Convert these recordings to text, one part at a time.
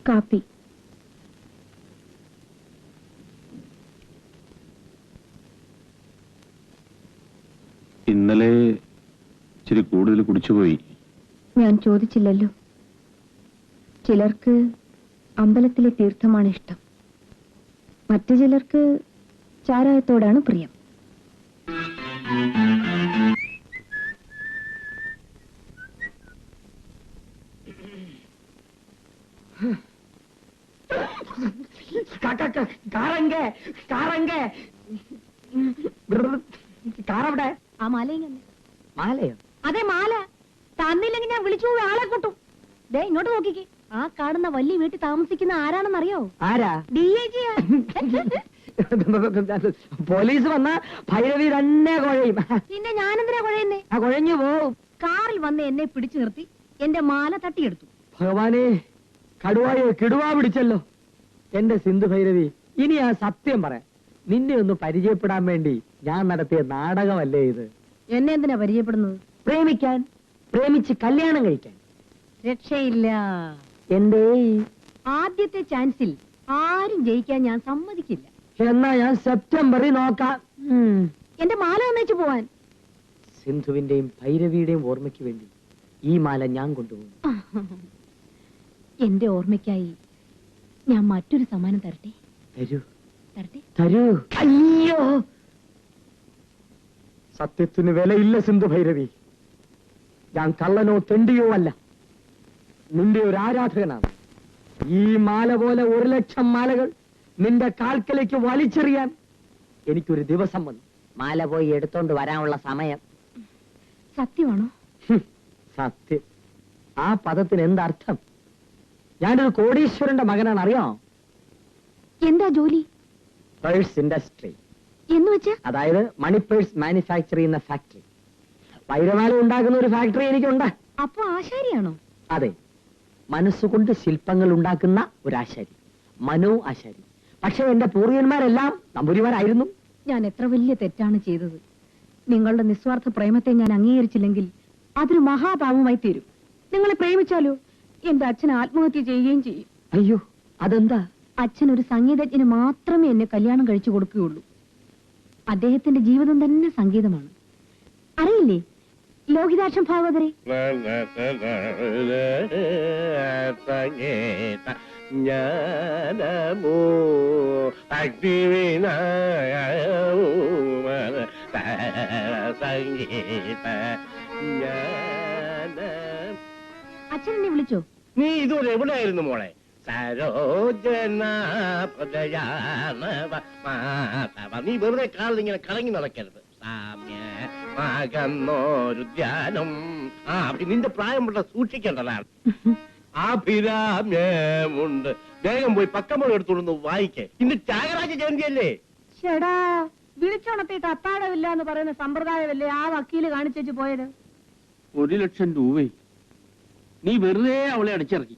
കാപ്പി. ഇന്നലെ ഇച്ചിരി കൂടുതൽ കുടിച്ചുപോയി. ഞാൻ ചോദിച്ചില്ലല്ലോ. ചിലർക്ക് അമ്പലത്തിലെ തീർത്ഥമാണ് ഇഷ്ടം, മറ്റു ചിലർക്ക് ചാരായത്തോടാണ് പ്രിയം. കാറവിടെ? ആ മാലയോ? അതെ, മാല തന്നില്ലെങ്കിൽ ഞാൻ വിളിച്ചു ആളെ കൂട്ടും. ദേ ഇങ്ങോട്ട് നോക്കിക്കേ. ആ കാണുന്ന വലിയ വീട്ടിൽ താമസിക്കുന്ന ആരാണെന്നറിയോ? ആരാ? DIG. പോലീസ് വന്ന ഭൈരവി തന്നെ കുഴയും. പിന്നെ ഞാനെന്തിനാ കുഴയുന്നേ? കുഴഞ്ഞു പോവും. കാറിൽ വന്ന് എന്നെ പിടിച്ചു നിർത്തി എന്റെ മാല തട്ടിയെടുത്തു. ഭഗവാനെ, കടുവായോ കിടുവാ പിടിച്ചല്ലോ എന്റെ സിന്ധു ഭൈരവി. ഇനി ആ സത്യം പറയാം, നിന്നെ ഒന്ന് പരിചയപ്പെടാൻ വേണ്ടി ഞാൻ നടത്തിയ നാടകമല്ലേ ഇത്? എന്നെ എന്തിനാ പരിചയപ്പെടുന്നത്? പ്രേമിക്കാൻ, പ്രേമിച്ച് കല്യാണം കഴിക്കാൻ. രക്ഷയില്ല. എന്തേ? ആദ്യത്തെ ചാൻസിൽ ആരും ജയിക്കാൻ ഞാൻ സമ്മതിക്കില്ല. എന്നാ ഞാൻ സെപ്റ്റംബറിൽ നോക്കാം. എന്റെ മാല ഒന്നിച്ചു പോവാൻ. സിന്ധുവിന്റെയും ഭൈരവിയുടെയും ഓർമ്മയ്ക്ക് വേണ്ടി ഈ മാല ഞാൻ കൊണ്ടുപോകും. എന്റെ ഓർമ്മയ്ക്കായി ഞാൻ മറ്റൊരു സമ്മാനം തരട്ടെ? തരൂ, തരട്ടെ, തരൂ. അയ്യോ, സത്യത്തിന് വിലയില്ല സിന്ധു ഭൈരവി. ഞാൻ കള്ളനോ തെണ്ടിയോ അല്ല, നിന്റെ ഒരു ആരാധകനാണ്. ഈ മാല പോലെ 1,00,000 മാലകൾ നിന്റെ കാൽക്കലേക്ക് വലിച്ചെറിയാൻ എനിക്കൊരു ദിവസം വന്നു. മാല പോയി എടുത്തോണ്ട് വരാനുള്ള സമയം. സത്യമാണോ? സത്യം. ആ പദത്തിന് എന്തർത്ഥം? ഞാനൊരു കോടീശ്വരന്റെ മകനാണ്, അറിയാമോ? എന്താ ജോലി? പേഴ്സ് ഇൻഡസ്ട്രി എന്ന് വെച്ചാ? അതായത് മണി പേഴ്സ് മാനുഫാക്ചർ ചെയ്യുന്ന ഫാക്ടറി. വൈരമാല ഉണ്ടാക്കുന്ന ഒരു ഫാക്ടറി എനിക്കുണ്ട്. അപ്പൊ ആശാരിയാണോ? അതെ, മനസ്സുകൊണ്ട് ശില്പങ്ങൾ ഉണ്ടാക്കുന്ന ഒരു ആശാരി, മനോ ആശാരി. പക്ഷെ എന്റെ പൂർവികന്മാരെല്ലാം നമ്പൂരിമാരായിരുന്നു. ഞാൻ എത്ര വലിയ തെറ്റാണ് ചെയ്തത്. നിങ്ങളുടെ നിസ്വാർത്ഥ പ്രേമത്തെ ഞാൻ അംഗീകരിച്ചില്ലെങ്കിൽ അതൊരു മഹാപാപമായി തീരും. നിങ്ങളെ പ്രേമിച്ചാലോ എന്റെ അച്ഛൻ ആത്മഹത്യ ചെയ്യുകയും ചെയ്യും. അയ്യോ, അതെന്താ? അച്ഛൻ ഒരു സംഗീതജ്ഞന് മാത്രമേ എന്നെ കല്യാണം കഴിച്ചു കൊടുക്കുകയുള്ളൂ. അദ്ദേഹത്തിന്റെ ജീവിതം തന്നെ സംഗീതമാണ്. അറിയില്ലേ ലോഹിതാക്ഷം ഭാഗവതരെ? അച്ഛൻ എന്നെ വിളിച്ചോ? നീ ഇതുവരെ എവിടെയായിരുന്നു മോളെ? നീ വെറുതെ കാലിൽ ഇങ്ങനെ കറങ്ങി നടക്കരുത്. ുദ്യാനം നിന്റെ പ്രായമുള്ള സൂക്ഷിക്കേണ്ടതാണ്. അഭിരാമ്യമുണ്ട്. വേഗം പോയി പക്കമ്പോൾ എടുത്തോണ്ട് വായിക്കേ. ഇന്ന് ത്യാഗരാജ ജയന്തിയല്ലേ? ചേടാ, വിളിച്ചുണർത്തിയിട്ട് അത്താഴമില്ല എന്ന് പറയുന്ന സമ്പ്രദായമല്ലേ ആ വക്കീല് കാണിച്ചു പോയത്? 1,00,000 രൂപ നീ വെറുതെ അവളെ അടിച്ചിറക്കി.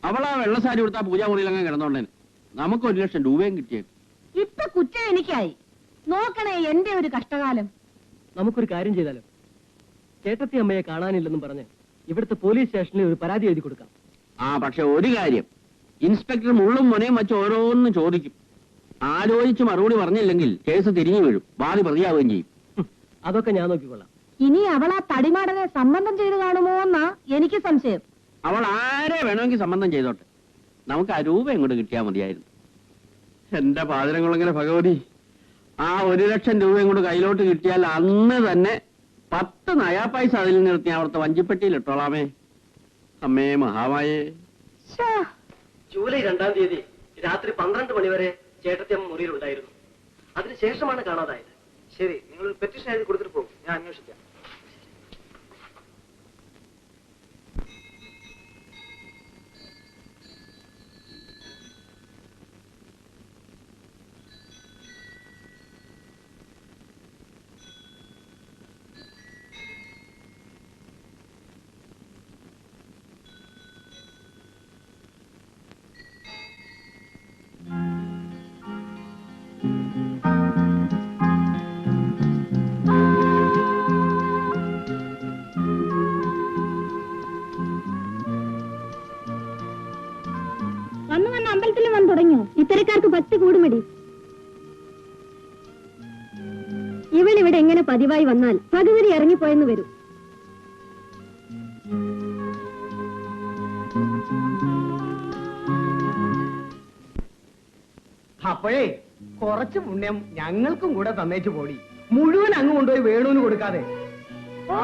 അവളാ വെള്ളസാരി കൊടുത്താ പൂജാമുറിയിലങ്ങ് കിടന്നോണ്ടേന് നമുക്ക് 1,00,000 രൂപയും കിട്ടിയത്. ഇപ്പൊ കുറ്റം എനിക്കായി. നോക്കണേ എന്റെ ഒരു കഷ്ടകാലം. നമുക്കൊരു കാര്യം ചെയ്താലോ? ചേട്ടത്തി അമ്മയെ കാണാനില്ലെന്നും പറഞ്ഞ് ഇവിടുത്തെ പോലീസ് സ്റ്റേഷനിൽ ഒരു പരാതി എഴുതി കൊടുക്കാം. പക്ഷെ ഒരു കാര്യം, ഇൻസ്പെക്ടർ മുള്ളും മുനയും വെച്ച് ഓരോന്നും ചോദിക്കും. ആലോചിച്ച് മറുപടി പറഞ്ഞില്ലെങ്കിൽ കേസ് തിരിഞ്ഞു വീഴും, വാദി പ്രതിയാവുകയും ചെയ്യും. അതൊക്കെ ഞാൻ നോക്കിക്കൊള്ളാം. ഇനി അവൾ ആ തടിമാടനെ സംബന്ധം ചെയ്ത് കാണുമോ എന്നാ എനിക്ക് സംശയം. അവൾ ആരെ വേണമെങ്കിൽ സംബന്ധം ചെയ്തോട്ടെ, നമുക്ക് ആ രൂപ ഇങ്ങോട്ട് കിട്ടിയാൽ മതിയായിരുന്നു. എന്റെ പാതിരങ്ങളെങ്ങനെ ഭഗവതി, ആ 1,00,000 രൂപയും കൂടെ കയ്യിലോട്ട് കിട്ടിയാൽ അന്ന് തന്നെ 10 നയാ പൈസ അതിൽ നിർത്തി അവിടുത്തെ വഞ്ചിപ്പെട്ടിയിൽ ഇട്ടോളാമേ. അമ്മേ മഹാമായേ. ജൂലൈ 2-ാം തീയതി രാത്രി 12 മണി വരെ ചേട്ടത്തിയമ്മ മുറിയിലുണ്ടായിരുന്നു. അതിനുശേഷമാണ് കാണാതായത്. ശരി, നിങ്ങൾ പെറ്റീഷൻ എഴുതി കൊടുത്തിട്ട് പോകും, ഞാൻ അന്വേഷിക്കാം. ഇവളിവിടെ എങ്ങനെ പതിവായി വന്നാൽ പകുതി ഇറങ്ങിപ്പോയെന്ന് വരും. അപ്പോഴേ കുറച്ച് പുണ്യം ഞങ്ങൾക്കും കൂടെ തന്നേച്ചു പോടി. മുഴുവൻ അങ്ങ് കൊണ്ടുപോയി വേണുവിന് കൊടുക്കാതെ. ഓ,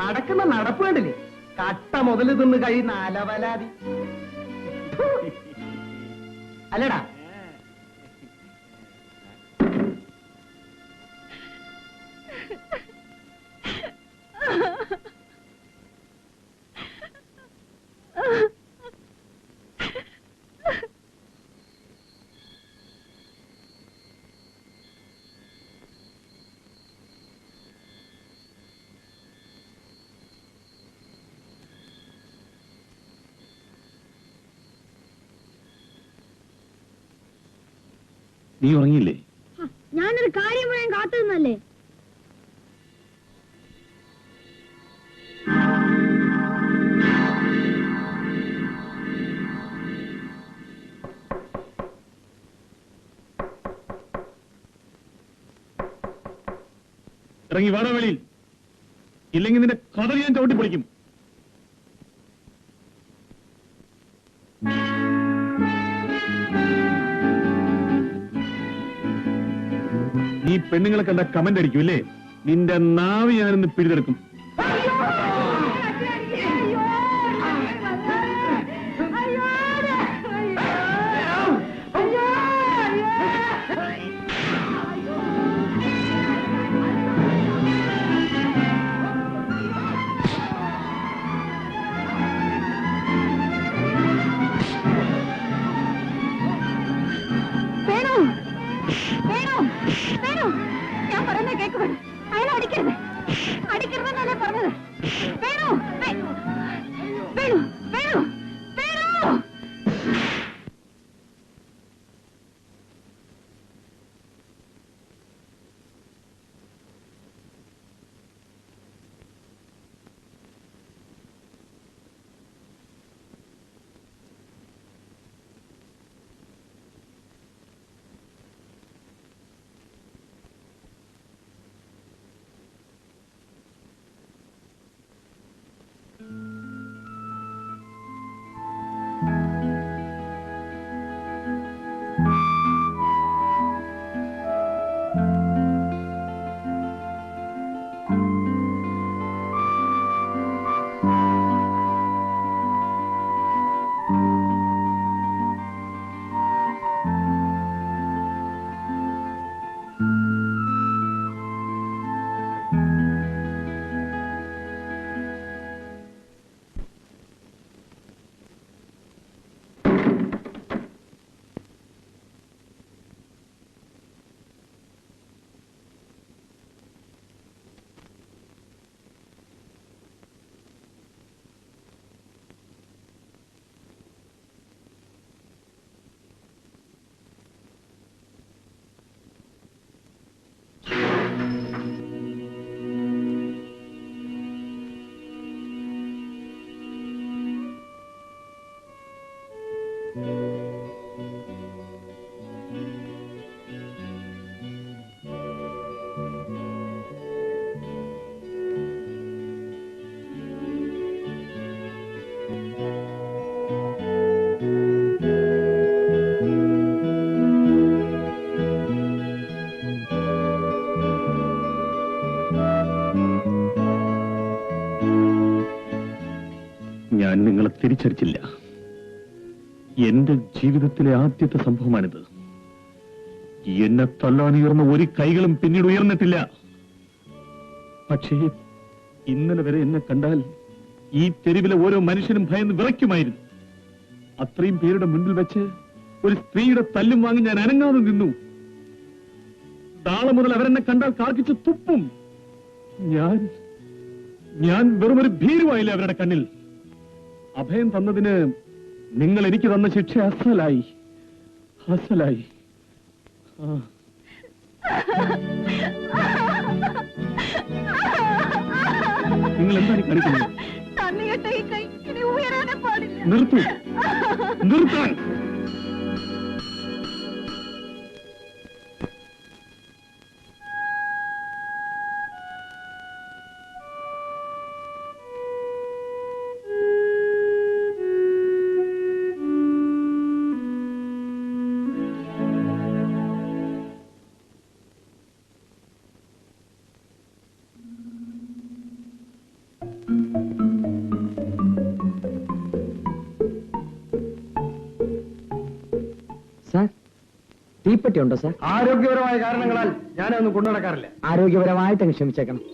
നടക്കുന്ന നടപ്പ് കണ്ടില്ലേ? കട്ട മുതല് തിന്ന് കഴിയുന്ന അലവലാതി. അല്ലടാ, നീ ഉറങ്ങിയില്ലേ? ഞാനൊരു കാര്യം പറയാൻ കാത്തു നിന്നല്ലേ. ഇറങ്ങി വേണോ വെളിയിൽ, ഇല്ലെങ്കിൽ നിന്റെ കഥ ഞാൻ ചവിട്ടി പൊളിക്കും. നീ പെണ്ണുങ്ങളെ കണ്ട കമന്റ് അടിക്കും അല്ലേ? നിന്റെ നാവ് ഞാനൊന്ന് പിടിതെടുക്കും. ഞാൻ പറയുന്നത് കേക്ക് വേണം. അയാൾ അടിക്കരുത്, അടിക്കരുതെന്നല്ലേ പറഞ്ഞത്. വേണു, വേണു, വേണു, വേണു. ഞാൻ നിങ്ങളെ തിരിച്ചടിച്ചില്ല. എന്റെ ജീവിതത്തിലെ ആദ്യത്തെ സംഭവമാണിത്. എന്നെ തല്ലാനുയർന്ന ഒരു കൈകളും പിന്നീട് ഉയർന്നിട്ടില്ല. പക്ഷേ ഇന്നലെ വരെ എന്നെ കണ്ടാൽ ഈ തെരുവിലെ ഓരോ മനുഷ്യനും ഭയന്ന് വിറയ്ക്കുമായിരുന്നു. അത്രയും പേരുടെ മുൻപിൽ വെച്ച് ഒരു സ്ത്രീയുടെ തല്ലും വാങ്ങി ഞാൻ അനങ്ങാതെ നിന്നു. നാളെ മുതൽ അവരെന്നെ കണ്ടാൽ കാർക്കിച്ച് തുപ്പും. ഞാൻ വെറുമൊരു ഭീരുവായില്ലേ അവരുടെ കണ്ണിൽ. അഭയം തന്നതിന് നിങ്ങൾ എനിക്ക് തന്ന ശിക്ഷ അസലായി. നിങ്ങൾ എന്താണ് കാണിക്കുന്നത്? നിർത്തൂ, നിർത്താൻ. തീപ്പെട്ടി ഉണ്ടോ സാർ? ആരോഗ്യപരമായ കാരണങ്ങളാൽ ഞാനൊന്നും കൊണ്ടു നടക്കാറില്ല. ആരോഗ്യപരമായിട്ട് അങ്ങ് ക്ഷമിച്ചേക്കണം.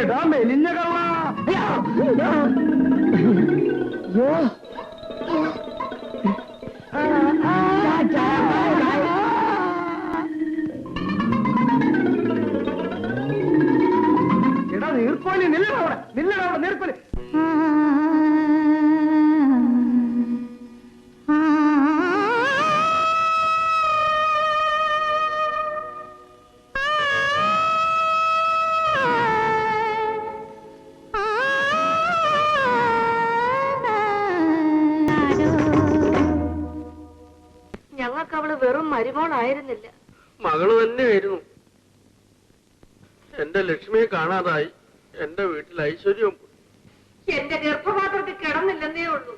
എടാ മെലിഞ്ഞ കള്ള. എടാ നീർക്കോലി, നില്ലവിടെ നീർക്കോലി. ഞങ്ങൾക്ക് അവള് വെറും മരുമോളായിരുന്നില്ല, മകള് തന്നെയായിരുന്നു. എന്റെ ലക്ഷ്മിയെ കാണാതായി. എന്റെ വീട്ടിൽ ഐശ്വര്യം എന്റെ ഗർഭപാത്രത്തിൽ കിടന്നില്ലെന്നേ ഉള്ളൂ.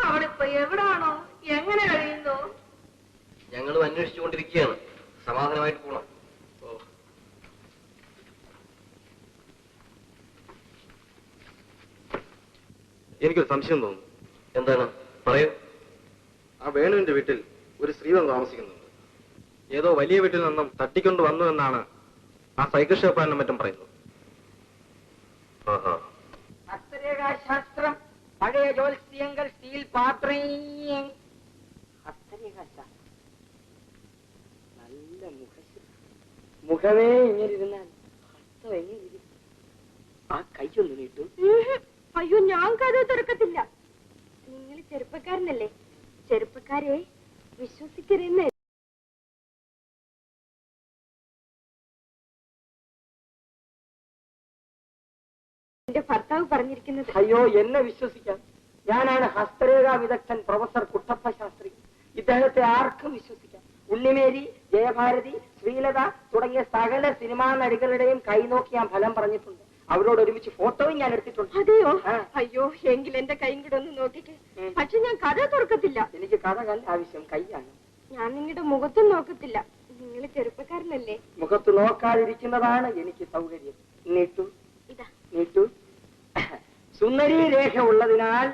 അവളിപ്പോ എവിടാണോ, എങ്ങനെ കഴിയുന്നോ? ഞങ്ങളും അന്വേഷിച്ചുകൊണ്ടിരിക്കുകയാണ്. സമാധാനമായിട്ട് പോണം. എനിക്കൊരു സംശയം തോന്നുന്നു. എന്താണ്? പറയൂ. ആ വേണുവിന്റെ വീട്ടിൽ ഒരു സ്ത്രീവൻ താമസിക്കുന്നുണ്ട്. ഏതോ വലിയ വീട്ടിൽ നിന്നും തട്ടിക്കൊണ്ട് വന്നു എന്നാണ് ആ സൈക്കിൾ ഷോപ്പാരനും മറ്റും പറയുന്നത്. ഹസ്തരേഖാശാസ്ത്രം, പഴയ ജ്യോത്സ്യങ്ങൾ, സ്റ്റീൽ പാത്രം. ഹസ്തരേഖാശാസ്ത്രം നല്ല മുഖമേ ഇങ്ങനെ ഇരുന്നാൽ ഹസ്തം എങ്ങനെ ഇരിക്കും? ആ കൈയൊന്ന് നീട്ടും. അയ്യോ, ഞാൻ കഥ തുറക്കത്തില്ല. നിങ്ങൾ ചെറുപ്പക്കാരനല്ലേ, ചെറുപ്പക്കാരെ വിശ്വസിക്കരുന്ന് എന്റെ ഭർത്താവ് പറഞ്ഞിരിക്കുന്നത്. അയ്യോ, എന്നെ വിശ്വസിക്കാം. ഞാനാണ് ഹസ്തരേഖാ വിദഗ്ധൻ പ്രൊഫസർ കുട്ടപ്പ ശാസ്ത്രി. ഇദ്ദേഹത്തെ ആർക്കും വിശ്വസിക്കാം. ഉണ്ണിമേരി, ജയഭാരതി, ശ്രീലത തുടങ്ങിയ സകല സിനിമാ നടികളുടെയും കൈനോക്കി ഞാൻ ഫലം പറഞ്ഞിട്ടുണ്ട്. അവരോട് ഒരുമിച്ച് ഫോട്ടോയും ഞാൻ എടുത്തിട്ടുണ്ട്. അതെയോ? അയ്യോ, എങ്കിൽ എന്റെ കൈയും കൂടെ ഒന്ന് നോക്കിക്കേ. പക്ഷെ ഞാൻ കഥ തുറക്കത്തില്ല. എനിക്ക് കഥകല്ല ആവശ്യം, കൈയാണ്. ഞാൻ നിങ്ങളുടെ മുഖത്തും നോക്കത്തില്ല. നിങ്ങൾ ചെറുപ്പക്കാരനല്ലേ. മുഖത്ത് നോക്കാതിരിക്കുന്നതാണ് എനിക്ക് സൗകര്യം. നീട്ടു, ഇതാ നീട്ടു. സുന്ദരി രേഖ ഉള്ളതിനാൽ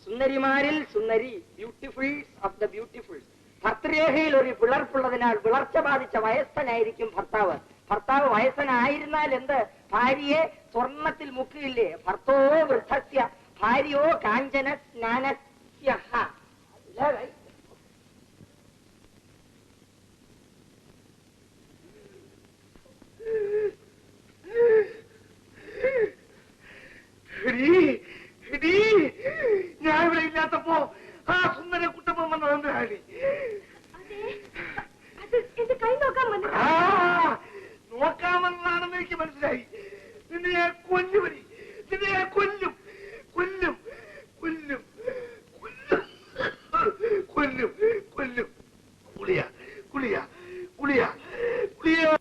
സുന്ദരിമാരിൽ സുന്ദരി, ബ്യൂട്ടിഫുൾസ് ഓഫ് ദ ബ്യൂട്ടിഫുൾസ്. ഭർത്തരേഖയിൽ ഒരു പിളർപ്പുള്ളതിനാൽ വിളർച്ച ബാധിച്ച വയസ്സനായിരിക്കും ഭർത്താവ്. ഭർത്താവ് വയസ്സനായിരുന്നാൽ എന്ത്? ഭാര്യയെ സ്വർണത്തിൽ മുക്കിയില്ലേ? ഭർത്തോ വൃദ്ധസ്യ ഭാര്യയോ കാഞ്ചന സ്നാനസ്യ. ഞാൻ ഇവിടെ ഇല്ലാത്തപ്പോ ആ സുന്ദര കുട്ടപ്പൻ വന്നതെന്ന് ഹാരി. എന്റെ കൈ നോക്കാൻ നോക്കാമെന്നാണെന്ന് എനിക്ക് മനസ്സിലായി. നിന്നെ ഞാൻ കൊല്ലുപരി, നിന്നെ ഞാൻ കൊല്ലും കൊല്ലും കൊല്ലും കൊല്ലും കൊല്ലും കൊല്ലും. കുളിയ കുളിയ കുളിയ കുളിയ.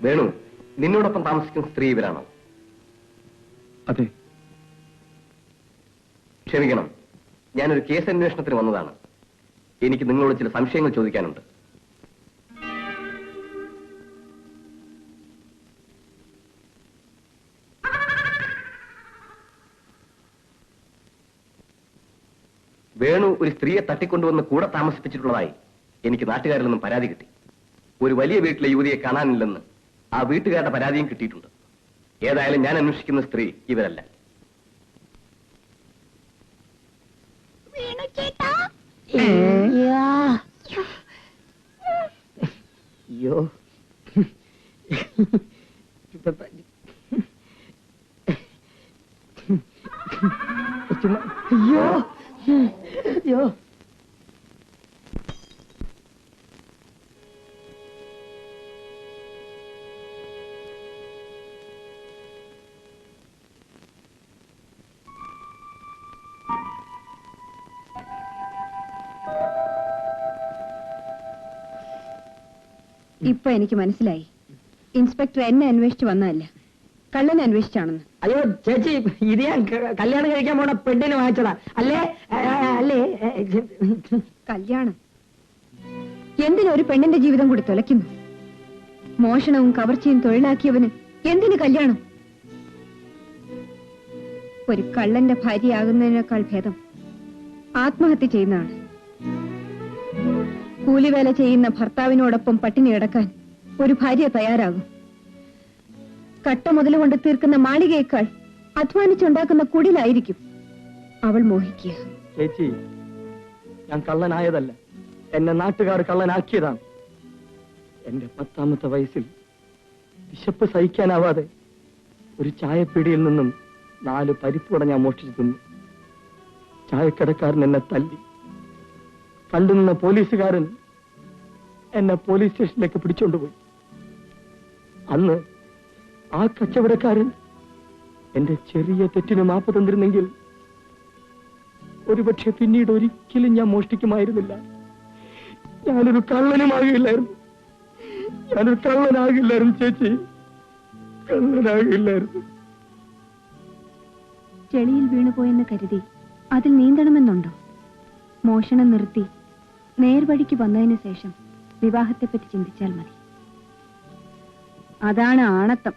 വേണു, നിന്നോടൊപ്പം താമസിക്കുന്ന സ്ത്രീ ഇവരാണോ? അതെ. ക്ഷമിക്കണം, ഞാനൊരു കേസ് അന്വേഷണത്തിന് വന്നതാണ്. എനിക്ക് നിങ്ങളോട് ചില സംശയങ്ങൾ ചോദിക്കാനുണ്ട്. വേണു ഒരു സ്ത്രീയെ തട്ടിക്കൊണ്ടുവന്ന് കൂടെ താമസിപ്പിച്ചിട്ടുള്ളതായി എനിക്ക് നാട്ടുകാരിൽ നിന്നും പരാതി കിട്ടി. ഒരു വലിയ വീട്ടിലെ യുവതിയെ കാണാനില്ലെന്ന് ആ വീട്ടുകാരുടെ പരാതിയും കിട്ടിയിട്ടുണ്ട്. ഏതായാലും ഞാൻ അന്വേഷിക്കുന്ന സ്ത്രീ ഇവരല്ല. അയ്യോ, അയ്യോ അയ്യോ ഇപ്പൊ എനിക്ക് മനസ്സിലായി, ഇൻസ്പെക്ടർ എന്നെ അന്വേഷിച്ചു വന്നതല്ല, കള്ളനെ അന്വേഷിച്ചാണെന്ന്. അയ്യോ ചേച്ചി, ഇത് ഞാൻ കല്യാണം കഴിക്കാൻ പോണ പെണ്ണിന് വാങ്ങിച്ചതാ. അല്ലേ അല്ലേ? കല്യാണം എന്തിനൊരു പെണ്ണിന്റെ ജീവിതം കൂടി തുലയ്ക്കുന്നു? മോഷണവും കവർച്ചയും തൊഴിലാക്കിയവന് എന്തിനു കല്യാണം? ഒരു കള്ളന്റെ ഭാര്യയാകുന്നതിനേക്കാൾ ഭേദം ആത്മഹത്യ ചെയ്യുന്നതാണ്. കൂലിവേല ചെയ്യുന്ന ഭർത്താവിനോടൊപ്പം പട്ടിണി കിടക്കാൻ ഒരു ഭാര്യ തയ്യാറാകും. കട്ട മുതൽ കൊണ്ട് തീർക്കുന്ന മാളികയേക്കാൾ അധ്വാനിച്ചുണ്ടാക്കുന്ന കുടിലായിരിക്കും അവൾ മോഹിക്കുക. ചേച്ചി, ഞാൻ കള്ളനായതല്ല, എന്നെ നാട്ടുകാർ കള്ളനാക്കിയതാണ്. എന്റെ 10ാമത്തെ വയസ്സിൽ വിശപ്പ് സഹിക്കാനാവാതെ ഒരു ചായപ്പീടിയിൽ നിന്നും 4 പരിപ്പുവട ഞാൻ മോഷ്ടിച്ചു തിന്നു. ചായക്കടക്കാരൻ എന്നെ തല്ലി. കണ്ടുനിന്ന പോലീസുകാരൻ എന്നെ പോലീസ് സ്റ്റേഷനിലേക്ക് പിടിച്ചോണ്ടുപോയി. അന്ന് ആ കച്ചവടക്കാരൻ എന്റെ ചെറിയ തെറ്റിന് മാപ്പ് തന്നിരുന്നെങ്കിൽ ഒരുപക്ഷെ പിന്നീട് ഒരിക്കലും ഞാൻ മോഷ്ടിക്കുമായിരുന്നില്ല. ഞാനൊരു കള്ളനുമാകില്ലായിരുന്നു. ഞാനൊരു കള്ളനാകില്ലായിരുന്നു ചേച്ചി, കള്ളനാകില്ലായിരുന്നു. ചെളിയിൽ വീണുപോയെന്ന് കരുതി അതിൽ നീന്തണമെന്നുണ്ടോ? മോഷണം നിർത്തി നേർവഴിക്ക് വന്നതിന് ശേഷം വിവാഹത്തെപ്പറ്റി ചിന്തിച്ചാൽ മതി. അതാണ് ആണത്തം.